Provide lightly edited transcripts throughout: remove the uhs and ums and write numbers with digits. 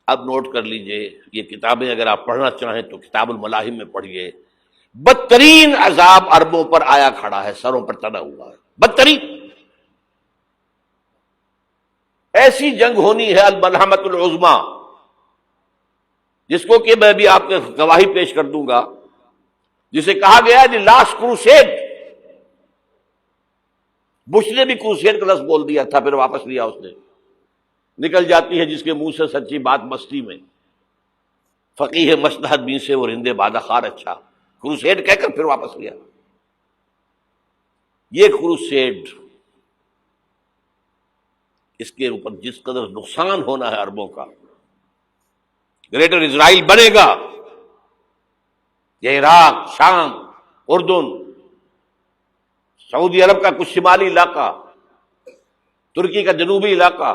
اب نوٹ کر لیجئے، یہ کتابیں اگر آپ پڑھنا چاہیں تو کتاب الملاحم میں پڑھیے. بدترین عذاب عربوں پر آیا کھڑا ہے، سروں پر تنا ہوا ہے، بدترین. ایسی جنگ ہونی ہے الملحمۃ العظمیٰ، جس کو کہ میں بھی آپ کے گواہی پیش کر دوں گا، جسے کہا گیا ہے لاسٹ کروسیڈ. بش نے بھی کروسیڈ کا لفظ بول دیا تھا، پھر واپس لیا اس نے. نکل جاتی ہے جس کے منہ سے سچی بات مستی میں، فقیہ مصلحت بین سے وہ رندے بادہ خار اچھا، کروسیڈ کہہ کر پھر واپس لیا. یہ کروسیڈ، اس کے اوپر جس قدر نقصان ہونا ہے عربوں کا. گریٹر اسرائیل بنے گا، یہ عراق، شام، اردن، سعودی عرب کا کچھ شمالی علاقہ، ترکی کا جنوبی علاقہ،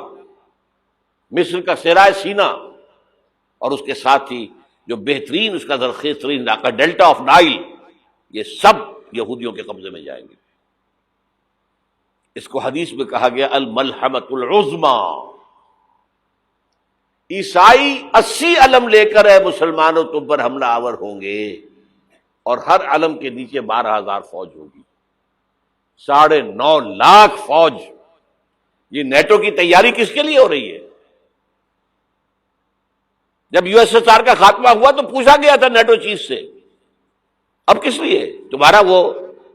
مصر کا صحرائے سینا، اور اس کے ساتھ ہی جو بہترین اس کا زرخیز ترین علاقہ ڈیلٹا آف نائل، یہ سب یہودیوں کے قبضے میں جائیں گے. اس کو حدیث میں کہا گیا الملحمۃ العظمیٰ. عیسائی 80 علم لے کر ہے مسلمانوں تم پر حملہ آور ہوں گے، اور ہر علم کے نیچے 12,000 فوج ہوگی، 9.5 لاکھ فوج. یہ نیٹو کی تیاری کس کے لیے ہو رہی ہے؟ جب یو ایس ایس آر کا خاتمہ ہوا تو پوچھا گیا تھا نیٹو چیف سے، اب کس لیے؟ تمہارا وہ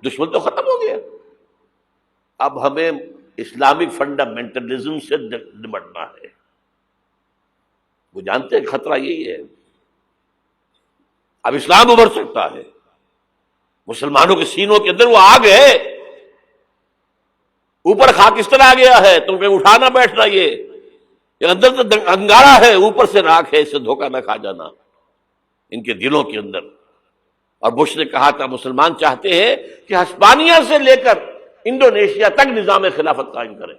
دشمن تو ختم ہو گیا، اب ہمیں اسلامک فنڈامنٹلزم سے نمٹنا ہے. وہ جانتے ہیں خطرہ یہی ہے، اب اسلام ابھر سکتا ہے. مسلمانوں کے سینوں کے اندر وہ آگ ہے، اوپر خاکستر آ گیا ہے، تم پہ اٹھانا بیٹھنا، یہ اندر تو انگارہ ہے، اوپر سے راکھ ہے، اس سے دھوکہ نہ کھا جانا ان کے دلوں کے اندر. اور بش نے کہا تھا مسلمان چاہتے ہیں کہ ہسپانیہ سے لے کر انڈونیشیا تک نظام خلافت قائم کریں.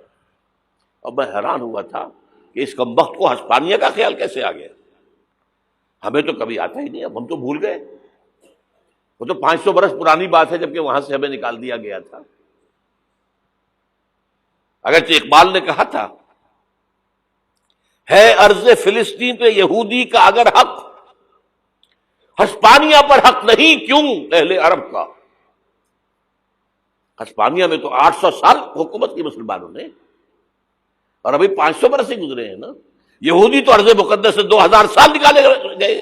اور میں حیران ہوا تھا کہ اس کمبخت کو ہسپانیہ کا خیال کیسے آ گیا؟ ہمیں تو کبھی آتا ہی نہیں، اب ہم تو بھول گئے. وہ تو 500 برس پرانی بات ہے، جبکہ وہاں سے ہمیں نکال دیا گیا تھا. اگرچہ اقبال نے کہا تھا ہے ارض فلسطین پہ یہودی کا اگر حق، ہسپانیہ پر حق نہیں کیوں اہل عرب کا. ہسپانیہ میں تو 800 سال حکومت کی مسلمانوں نے، اور ابھی 500 برس ہی گزرے ہیں نا. یہودی تو ارض مقدس سے 2000 سال نکالے گئے.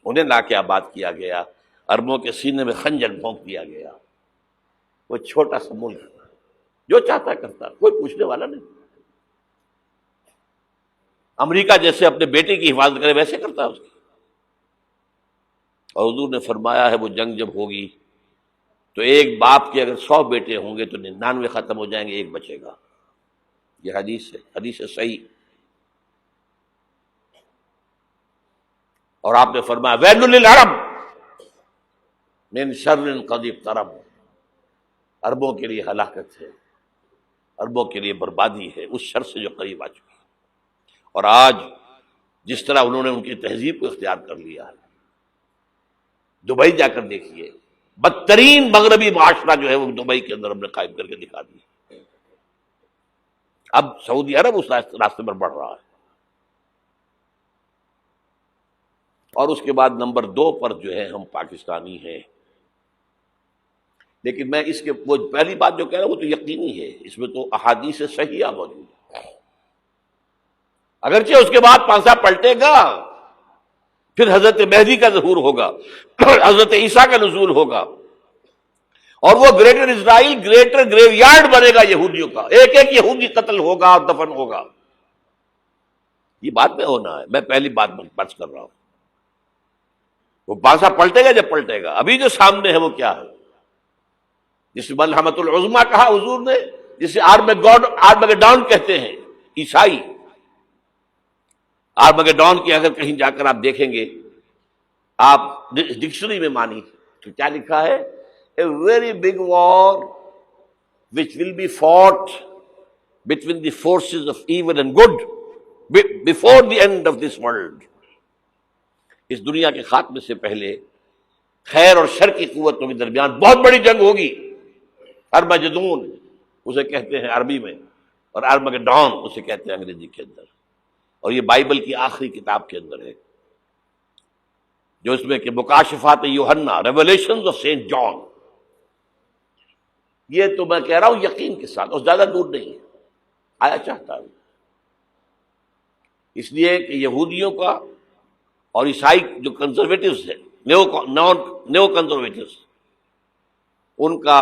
انہیں لا کے آباد کیا گیا، عربوں کے سینے میں خنجر بھونک دیا گیا. وہ چھوٹا سا ملک جو چاہتا کرتا، کوئی پوچھنے والا نہیں. امریکہ جیسے اپنے بیٹے کی حفاظت کرے ویسے کرتا ہے اس کی. اور حضور نے فرمایا ہے وہ جنگ جب ہوگی تو ایک باپ کے اگر 100 بیٹے ہوں گے تو 99 ختم ہو جائیں گے، ایک بچے گا. یہ حدیث ہے، حدیث ہے صحیح. اور آپ نے فرمایا ویل للعرب من شر قد اقترب، عربوں کے لیے ہلاکت ہے، عربوں کے لیے بربادی ہے اس شر سے جو قریب آ چکی ہے. اور آج جس طرح انہوں نے ان کی تہذیب کو اختیار کر لیا ہے، دبئی جا کر دیکھیے، بدترین مغربی معاشرہ جو ہے وہ دبئی کے اندر ہم نے قائم کر کے دکھا دیا. اب سعودی عرب اس راستے پر بڑھ رہا ہے. اور اس کے بعد نمبر 2 پر جو ہے ہم پاکستانی ہیں. لیکن میں اس کے وہ پہلی بات جو کہہ رہا ہوں وہ تو یقینی ہے، اس میں تو احادیث صحیحہ موجود ہے. اگرچہ اس کے بعد پانسا پلٹے گا، پھر حضرت مہدی کا ظہور ہوگا، حضرت عیسیٰ کا نزول ہوگا، اور وہ گریٹر اسرائیل گریٹر گریو یارڈ بنے گا یہودیوں کا. ایک ایک یہودی قتل ہوگا اور دفن ہوگا. یہ بات میں ہونا ہے، میں پہلی بات بچ کر رہا ہوں. وہ پانسا پلٹے گا جب پلٹے گا. ابھی جو سامنے ہے وہ کیا ہے؟ جس ملحمۃ العظمیٰ کہا حضور نے، جسے آرمگیڈون کہتے ہیں عیسائی. آرمگیڈون کی اگر کہیں جا کر آپ دیکھیں گے، آپ ڈکشنری میں مانی تو کیا لکھا ہے؟ A very big war which will be fought between the forces of evil and good before the end of this world. اس دنیا کے خاتمے سے پہلے خیر اور شر کی قوتوں کے درمیان بہت بڑی جنگ ہوگی. ارمجدون اسے کہتے ہیں عربی میں، اور آرمگیڈون اسے کہتے ہیں انگریزی کے اندر. اور یہ بائبل کی آخری کتاب کے اندر ہے، جو اس میں کہ مکاشفات یوحنا، ریولیشنز آف سینٹ جان. یہ تو میں کہہ رہا ہوں یقین کے ساتھ، اور زیادہ دور نہیں ہے، آیا چاہتا ہوں. اس لیے کہ یہودیوں کا اور عیسائی جو کنزرویٹوز ہیں، نیو کنزرویٹوز، ان کا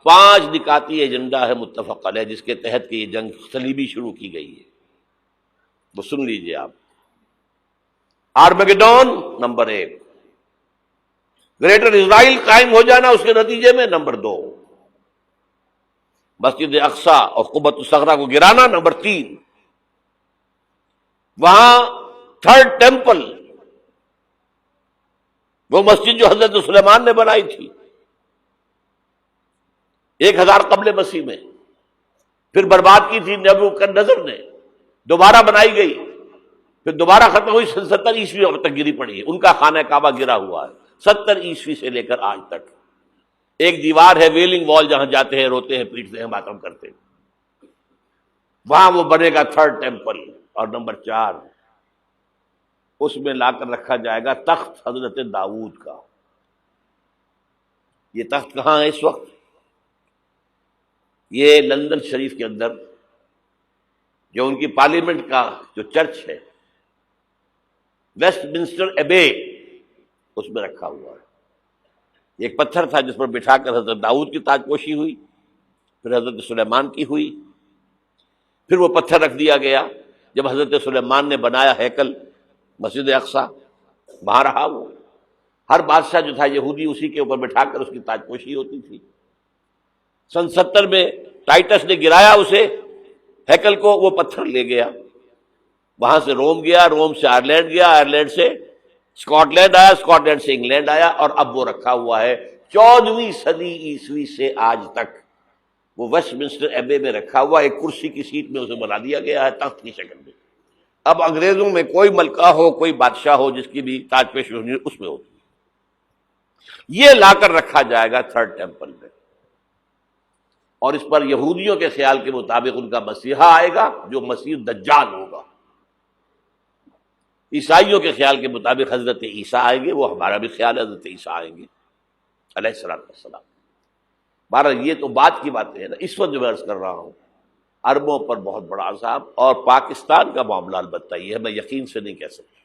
5 نکاتی ایجنڈا ہے متفق علیہ، جس کے تحت کہ یہ جنگ صلیبی شروع کی گئی ہے. وہ سن لیجئے آپ. آرمیگیڈون نمبر 1، گریٹر اسرائیل قائم ہو جانا اس کے نتیجے میں نمبر 2، مسجد اقصی اور قبۃ الصخرہ کو گرانا نمبر 3، وہاں تھرڈ ٹیمپل، وہ مسجد جو حضرت سلیمان نے بنائی تھی 1000 قبل مسیح میں، پھر برباد کی تھی نبوکدنضر نے، دوبارہ بنائی گئی، پھر دوبارہ ختم ہوئی 70 عیسوی تک گری پڑی ہے. ان کا خانہ کعبہ گرا ہوا ہے 70 عیسوی سے لے کر آج تک. ایک دیوار ہے ویلنگ وال، جہاں جاتے ہیں، روتے ہیں، پیٹتے ہیں، ماتم کرتے ہیں، وہاں وہ بنے گا تھرڈ ٹیمپل. اور نمبر 4، اس میں لا کر رکھا جائے گا تخت حضرت داؤد کا. یہ تخت کہاں ہے اس وقت؟ یہ لندن شریف کے اندر، جو ان کی پارلیمنٹ کا جو چرچ ہے، ویسٹ منسٹر ایبے، اس میں رکھا ہوا ہے. ایک پتھر تھا جس پر بٹھا کر حضرت داؤد کی تاج پوشی ہوئی، پھر حضرت سلیمان کی ہوئی، پھر وہ پتھر رکھ دیا گیا جب حضرت سلیمان نے بنایا ہیکل مسجد اقصی، وہاں رہا وہ. ہر بادشاہ جو تھا یہودی اسی کے اوپر بٹھا کر اس کی تاج پوشی ہوتی تھی. سن 70 میں ٹائٹس نے گرایا اسے، ہیکل کو، وہ پتھر لے گیا، وہاں سے روم گیا، روم سے آئرلینڈ گیا، آئرلینڈ سے اسکاٹ لینڈ آیا، اسکاٹ لینڈ سے انگلینڈ آیا، اور اب وہ رکھا ہوا ہے 14ویں صدی عیسوی سے آج تک. وہ ویسٹ منسٹر ایبے میں رکھا ہوا، ایک کرسی کی سیٹ میں اسے بنا دیا گیا ہے تخت کی شکل میں. اب انگریزوں میں کوئی ملکہ ہو، کوئی بادشاہ ہو جس کی بھی تاج پوشی ہونی اس میں ہوتی. یہ لا کر رکھا جائے گا تھرڈ ٹیمپل میں، اور اس پر یہودیوں کے خیال کے مطابق ان کا مسیحا آئے گا جو مسیح دجال ہوگا. عیسائیوں کے خیال کے مطابق حضرت عیسیٰ آئیں گے، وہ ہمارا بھی خیال ہے حضرت عیسیٰ آئیں گے علیہ السلام. بہرحال یہ تو بات کی باتیں ہیں نا. اس وقت جو میں عرض کر رہا ہوں، عربوں پر بہت بڑا عذاب، اور پاکستان کا معاملہ البتہ یہ ہے، میں یقین سے نہیں کہہ سکتا.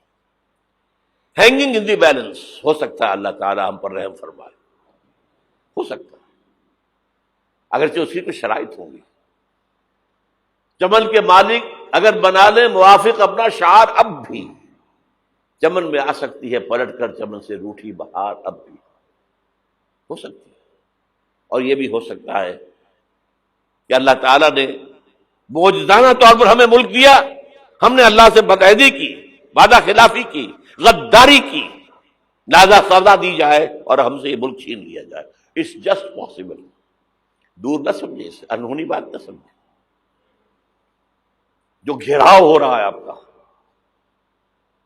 ہینگنگ ان دی بیلنس، ہو سکتا ہے اللہ تعالیٰ ہم پر رحم فرمائے، ہو سکتا ہے، اگرچہ اس کی کچھ شرائط ہوں گی. چمن کے مالک اگر بنا لیں موافق اپنا شعار، اب بھی چمن میں آ سکتی ہے پلٹ کر چمن سے روٹھی بہار، اب بھی ہو سکتی ہے. اور یہ بھی ہو سکتا ہے کہ اللہ تعالیٰ نے معجزانہ طور پر ہمیں ملک دیا، ہم نے اللہ سے بدعہدی کی، وعدہ خلافی کی، غداری کی، لہذا سزا دی جائے اور ہم سے یہ ملک چھین لیا جائے. It's just possible. دور نہ سمجھے اسے، انہونی بات نہ سمجھے. جو گھیراؤ ہو رہا ہے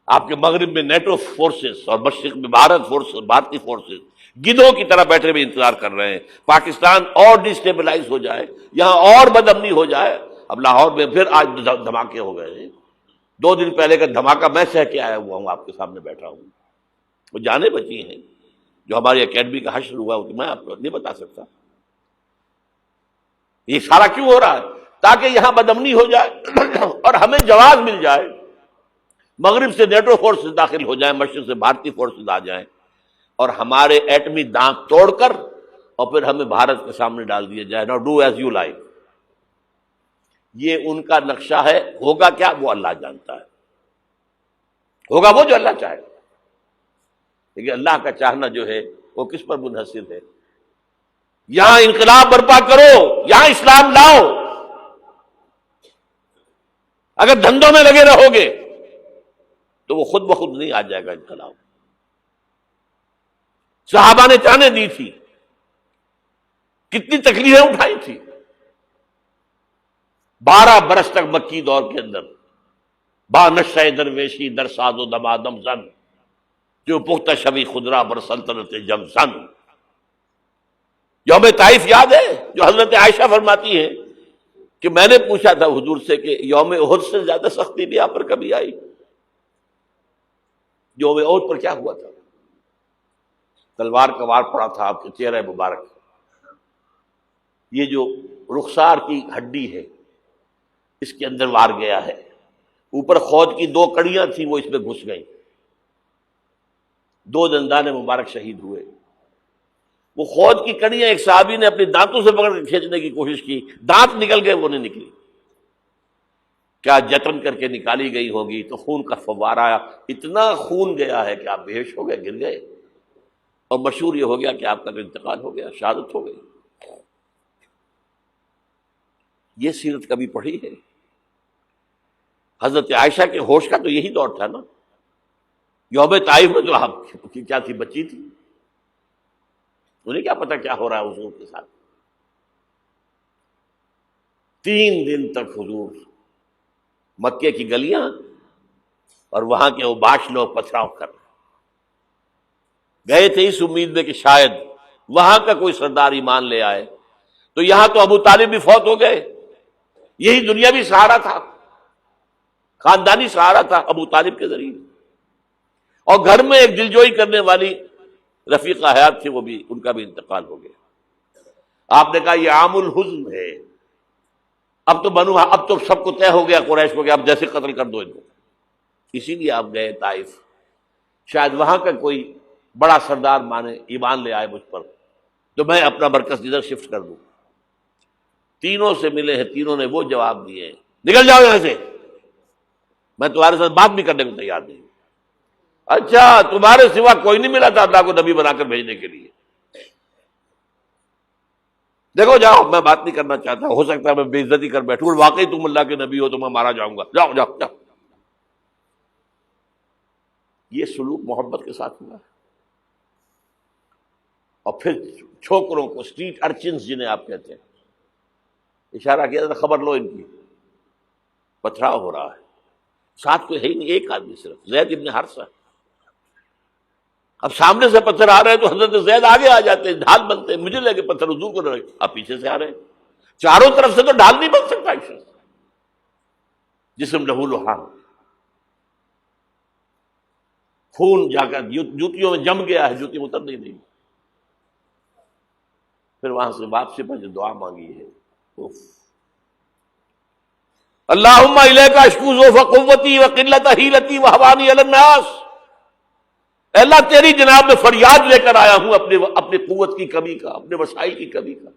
آپ کے مغرب میں نیٹو فورسز اور مشرق میں بھارتی فورسز گدھوں کی طرح بیٹھے ہوئے انتظار کر رہے ہیں پاکستان اور ڈسٹیبلائز ہو جائے، یہاں اور بدامنی ہو جائے. اب لاہور میں پھر آج دھماکے ہو گئے ہیں. 2 دن پہلے کا دھماکہ میں سہ کے آیا ہوا ہوں، آپ کے سامنے بیٹھا ہوں. وہ جانیں بچی ہیں جو ہماری اکیڈمی کا حشر ہوا، میں آپ کو نہیں بتا سکتا. یہ سارا کیوں ہو رہا ہے؟ تاکہ یہاں بدامنی ہو جائے اور ہمیں جواز مل جائے. مغرب سے نیٹو فورسز داخل ہو جائیں، مشرق سے بھارتی فورسز آ جائیں، اور ہمارے ایٹمی دانت توڑ کر اور پھر ہمیں بھارت کے سامنے ڈال دیا جائے. نو ڈو ایز یو لائک. یہ ان کا نقشہ ہے. ہوگا کیا وہ اللہ جانتا ہے. ہوگا وہ جو اللہ چاہے. لیکن اللہ کا چاہنا جو ہے وہ کس پر منحصر ہے؟ یہاں انقلاب برپا کرو، یہاں اسلام لاؤ. اگر دھندوں میں لگے رہو گے تو وہ خود بخود نہیں آ جائے گا انقلاب. صحابہ نے جانیں دی تھی، کتنی تکلیفیں اٹھائی تھی. 12 برس تک مکی دور کے اندر با نشہ درویشی در ساز و دمادم زن، جو پختہ شبی خدرا بر سلطنت جم سن. یوم طائف یاد ہے جو حضرت عائشہ فرماتی ہے کہ میں نے پوچھا تھا حضور سے کہ یوم احد سے زیادہ سختی بھی آپ پر کبھی آئی؟ یوم احد پر کیا ہوا تھا؟ تلوار کا وار پڑا تھا آپ کے چہرہ مبارک، یہ جو رخسار کی ہڈی ہے اس کے اندر وار گیا ہے، اوپر خود کی 2 کڑیاں تھیں وہ اس میں گھس گئیں، 2 دندان مبارک شہید ہوئے۔ وہ خود کی کڑیاں ایک صحابی نے اپنے دانتوں سے پکڑ کے کھینچنے کی کوشش کی، دانت نکل گئے، وہ نہیں نکلی، کیا جتن کر کے نکالی گئی ہوگی تو خون کا فوارہ آیا، اتنا خون گیا ہے کہ آپ بے ہوش ہو گئے، گر گئے، اور مشہور یہ ہو گیا کہ آپ کا انتقال ہو گیا، شہادت ہو گئی۔ یہ سیرت کبھی پڑھی ہے؟ حضرت عائشہ کے ہوش کا تو یہی دور تھا نا، یوم طائف میں جو آپ کی کیا تھی، بچی تھی، انہیں کیا پتا کیا ہو رہا ہے حضور کے ساتھ۔ 3 دن تک حضور مکے کی گلیاں اور وہاں کے اوباش لوگ پتھراؤ کر رہے گئے تھے اس امید میں کہ شاید وہاں کا کوئی سردار ایمان لے آئے، تو یہاں تو ابو طالب بھی فوت ہو گئے، یہی دنیاوی سہارا تھا، خاندانی سہارا تھا ابو طالب کے ذریعے، اور گھر میں ایک دلجوئی کرنے والی رفیقہ حیات تھی، وہ بھی، ان کا بھی انتقال ہو گیا۔ آپ نے کہا یہ عام الحزن ہے، اب تو سب کو طے ہو گیا قریش کو کہ آپ جیسے قتل کر دو ان کو، اسی لیے آپ گئے طائف، شاید وہاں کا کوئی بڑا سردار مانے، ایمان لے آئے مجھ پر، تو میں اپنا مرکز ادھر شفٹ کر دوں۔ تینوں سے ملے ہیں، تینوں نے وہ جواب دیے ہیں، نکل جاؤ یہاں سے، میں تمہارے ساتھ بات بھی کرنے کو تیار نہیں۔ اچھا، تمہارے سوا کوئی نہیں ملا تھا اللہ کو نبی بنا کر بھیجنے کے لیے؟ دیکھو جاؤ، میں بات نہیں کرنا چاہتا، ہو سکتا ہے میں بے عزتی کر بیٹھوں، واقعی تم اللہ کے نبی ہو تو میں مارا جاؤں گا، جاؤ جاؤ جاؤ۔ یہ سلوک محبت کے ساتھ ہوا ہے۔ اور پھر چھوکروں کو، اسٹریٹ ارچنز جنہیں آپ کہتے ہیں، اشارہ کیا تھا، خبر لو ان کی، پتھراؤ ہو رہا ہے، ساتھ کوئی ہے ہی نہیں، ایک آدمی صرف، زید ابن حارثہ۔ اب سامنے سے پتھر آ رہے ہیں تو حضرت زید آگے آ جاتے ہیں، ڈھال بنتے ہیں، مجھے لگے پتھر حضور کو رہے، آپ پیچھے سے آ رہے ہیں، چاروں طرف سے تو ڈھال نہیں بن سکتا ایک شخص، جسم لہو لہان، خون جا کر جوتیوں میں جم گیا ہے، جوتی اتر نہیں۔ پھر وہاں سے واپسی پر جو دعا مانگی ہے، اللہم الیک اشکو ضعف قوتی وقلت حیلتی وہوانی علی الناس، اے اللہ تیری جناب میں فریاد لے کر آیا ہوں اپنے قوت کی کمی کا، اپنے وسائل کی کمی کا،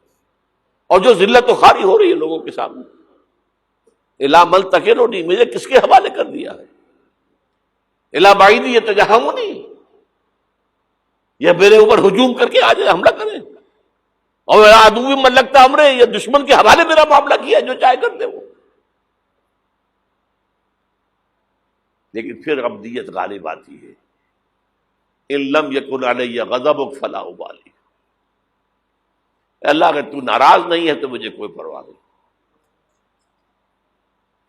اور جو ذلت و خواری ہو رہی ہے لوگوں کے سامنے، الا من تکلنی، مجھے کس کے حوالے کر دیا ہے، الا بعیدی یتجہمنی، یہ میرے اوپر ہجوم کر کے آ جائے، حملہ کرے، اور عدو من لگتا امرے، یہ دشمن کے حوالے میرا معاملہ کیا، جو چاہے کر دے وہ۔ لیکن پھر عبدیت غالب آتی ہے، ان لم یکن علی غضبک فلا ابالی، اللہ اگر تو ناراض نہیں ہے تو مجھے کوئی پرواہ نہیں،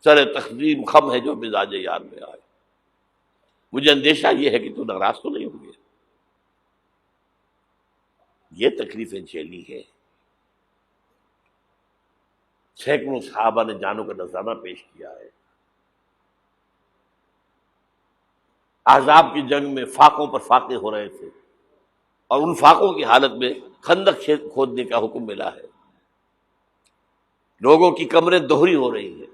سر تقدیم خم ہے جو مزاج یار میں آئے، مجھے اندیشہ یہ ہے کہ تو ناراض تو نہیں ہوگی۔ یہ تکلیفیں جھیلی ہے، سینکڑوں صحابہ نے جانوں کا نذرانہ پیش کیا ہے، احزاب کی جنگ میں فاقوں پر فاقے ہو رہے تھے، اور ان فاقوں کی حالت میں خندق کھودنے کا حکم ملا ہے، لوگوں کی کمریں دوہری ہو رہی ہیں،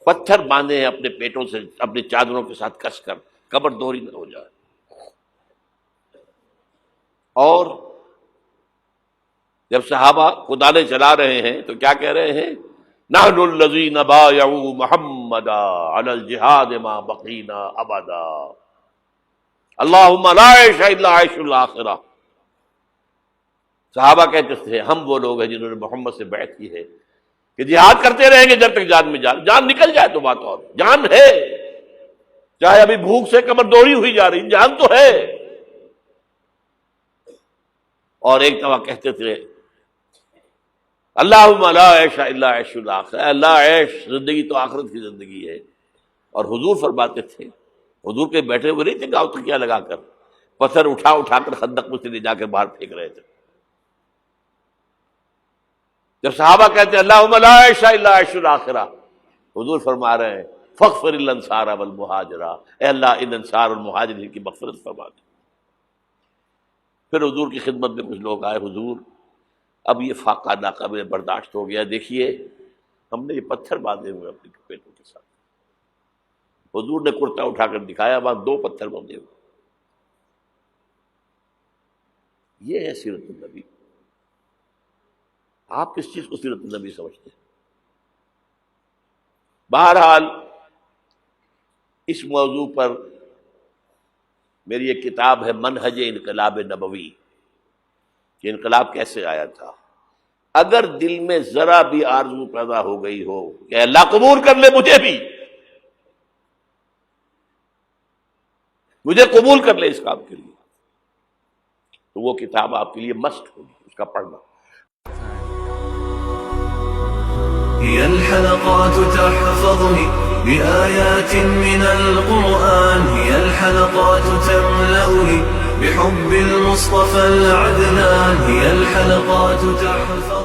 پتھر باندھے ہیں اپنے پیٹوں سے، اپنی چادروں کے ساتھ کس کر، کمر دوہری نہ ہو جائے۔ اور جب صحابہ کدالیں چلا رہے ہیں تو کیا کہہ رہے ہیں؟ نحن الذین بایعوا محمدا علی الجہاد ما بقینا ابدا، اللہم لا عیش الا عیش الاخرہ۔ صحابہ کہتے تھے ہم وہ لوگ ہیں جنہوں نے محمد سے بیعت کی ہے کہ جہاد کرتے رہیں گے جب تک جان میں جان نکل جائے تو بات، اور جان ہے، چاہے ابھی بھوک سے کمر دوڑی ہوئی جا رہی، جان تو ہے۔ اور ایک دفعہ کہتے تھے اللہم لا عیش الا عیش الاخرہ، اللہ عیش، زندگی تو آخرت کی زندگی ہے۔ اور حضور فرماتے تھے، حضور کے بیٹھے ہوئے نہیں تھے گاؤں تکیہ لگا کر، پتھر اٹھا کر خندق میں سے لے جا کر باہر پھینک رہے تھے، جب صحابہ کہتے ہیں اللہم لا عیش الا عیش الاخرہ، حضور فرما رہے ہیں فاغفر للانصار والمہاجرہ، اے اللہ ان انصار اور مہاجرین کی مغفرت فرما دے۔ پھر حضور کی خدمت میں کچھ لوگ آئے، حضور اب یہ فاقہ ناقابل برداشت ہو گیا، دیکھیے ہم نے یہ پتھر باندھے ہوئے اپنے پیٹوں کے ساتھ۔ حضور نے کرتا اٹھا کر دکھایا، وہاں 2 پتھر باندھے ہوئے۔ یہ ہے سیرت النبی۔ آپ کس چیز کو سیرت النبی سمجھتے ہیں؟ بہرحال اس موضوع پر میری ایک کتاب ہے منہج انقلاب نبوی، کہ انقلاب کیسے آیا تھا۔ اگر دل میں ذرا بھی آرزو پیدا ہو گئی ہو کہ اللہ قبول کر لے مجھے قبول کر لے اس کام کے لیے، تو وہ کتاب آپ کے لیے مسٹ ہوگی، اس کا پڑھنا۔ هي الحلقات تحفظني بآيات من القرآن، هي الحلقات تملأني بحب المصطفى العدنان، هي الحلقات تحفظني